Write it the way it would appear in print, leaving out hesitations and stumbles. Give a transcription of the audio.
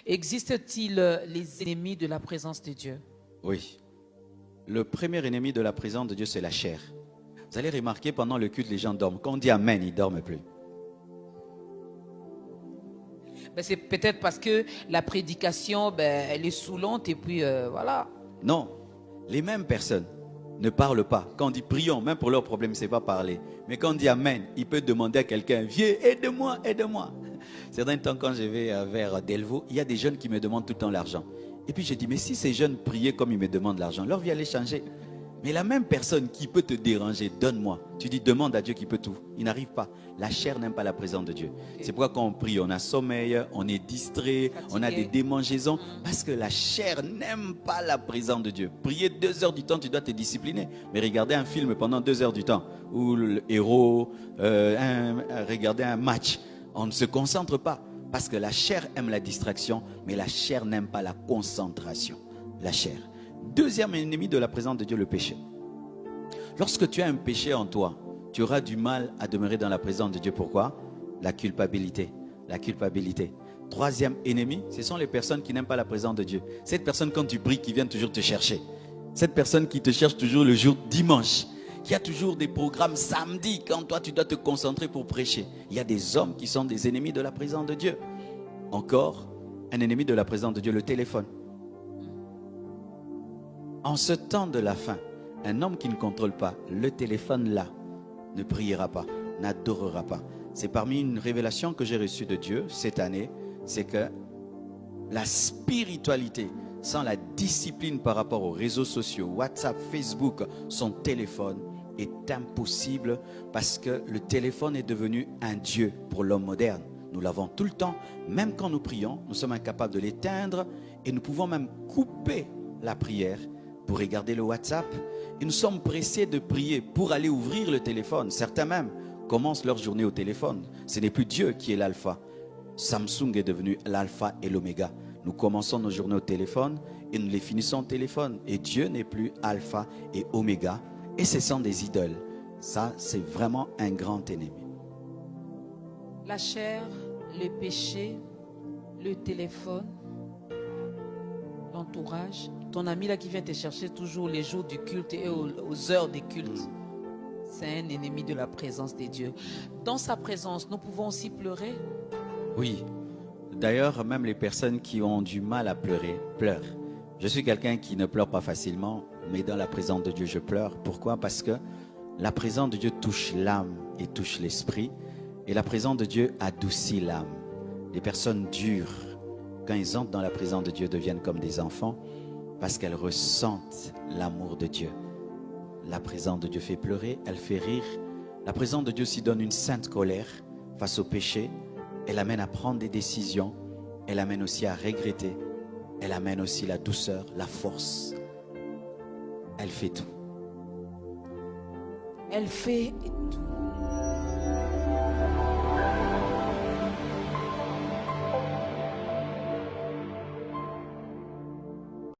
Existe-t-il les ennemis de la présence de Dieu? Oui. Le premier ennemi de la présence de Dieu, c'est la chair. Vous allez remarquer, pendant le culte, les gens dorment. Quand on dit Amen, ils ne dorment plus. Ben, c'est peut-être parce que la prédication, elle est saoulante et puis voilà. Non, les mêmes personnes ne parlent pas. Quand on dit prions, même pour leurs problèmes, c'est pas parler. Mais quand on dit Amen, il peut demander à quelqu'un, viens, aide-moi, aide-moi. Certains temps, quand je vais vers Delvaux, il y a des jeunes qui me demandent tout le temps l'argent. Et puis je dis, mais si ces jeunes priaient comme ils me demandent l'argent, leur vie allait changer. Mais la même personne qui peut te déranger, donne-moi. Tu dis, demande à Dieu qui peut tout. Il n'arrive pas. La chair n'aime pas la présence de Dieu. C'est pourquoi quand on prie, on a sommeil, on est distrait, on a des démangeaisons. Parce que la chair n'aime pas la présence de Dieu. Prier 2 heures du temps, tu dois te discipliner. Mais regarder un film pendant 2 heures du temps, ou le héros, regarder un match, on ne se concentre pas. Parce que la chair aime la distraction, mais la chair n'aime pas la concentration. La chair. Deuxième ennemi de la présence de Dieu, le péché. Lorsque tu as un péché en toi, tu auras du mal à demeurer dans la présence de Dieu. Pourquoi? La culpabilité. La culpabilité. Troisième ennemi, ce sont les personnes qui n'aiment pas la présence de Dieu. Cette personne, quand tu pries, qui vient toujours te chercher. Cette personne qui te cherche toujours le jour dimanche. Qui a toujours des programmes samedi, quand toi tu dois te concentrer pour prêcher. Il y a des hommes qui sont des ennemis de la présence de Dieu. Encore, un ennemi de la présence de Dieu, le téléphone. En ce temps de la fin, un homme qui ne contrôle pas le téléphone là, ne priera pas, n'adorera pas. C'est parmi une révélation que j'ai reçue de Dieu cette année, c'est que la spiritualité sans la discipline par rapport aux réseaux sociaux, WhatsApp, Facebook, son téléphone est impossible parce que le téléphone est devenu un dieu pour l'homme moderne. Nous l'avons tout le temps, même quand nous prions, nous sommes incapables de l'éteindre et nous pouvons même couper la prière pour regarder le WhatsApp. Et nous sommes pressés de prier pour aller ouvrir le téléphone. Certains même commencent leur journée au téléphone. Ce n'est plus Dieu qui est l'alpha. Samsung est devenu l'alpha et l'oméga. Nous commençons nos journées au téléphone et nous les finissons au téléphone. Et Dieu n'est plus alpha et oméga. Et ce sont des idoles. Ça, c'est vraiment un grand ennemi. La chair, le péché, le téléphone, l'entourage. Ton ami là qui vient te chercher toujours les jours du culte et aux heures des cultes. C'est un ennemi de la présence de Dieu. Dans sa présence, nous pouvons aussi pleurer. Oui. D'ailleurs, même les personnes qui ont du mal à pleurer, pleurent. Je suis quelqu'un qui ne pleure pas facilement, mais dans la présence de Dieu, je pleure. Pourquoi? Parce que la présence de Dieu touche l'âme et touche l'esprit. Et la présence de Dieu adoucit l'âme. Les personnes dures, quand ils entrent dans la présence de Dieu, deviennent comme des enfants parce qu'elles ressentent l'amour de Dieu. La présence de Dieu fait pleurer, elle fait rire. La présence de Dieu aussi donne une sainte colère face au péché. Elle amène à prendre des décisions. Elle amène aussi à regretter. Elle amène aussi la douceur, la force. Elle fait tout. Elle fait tout.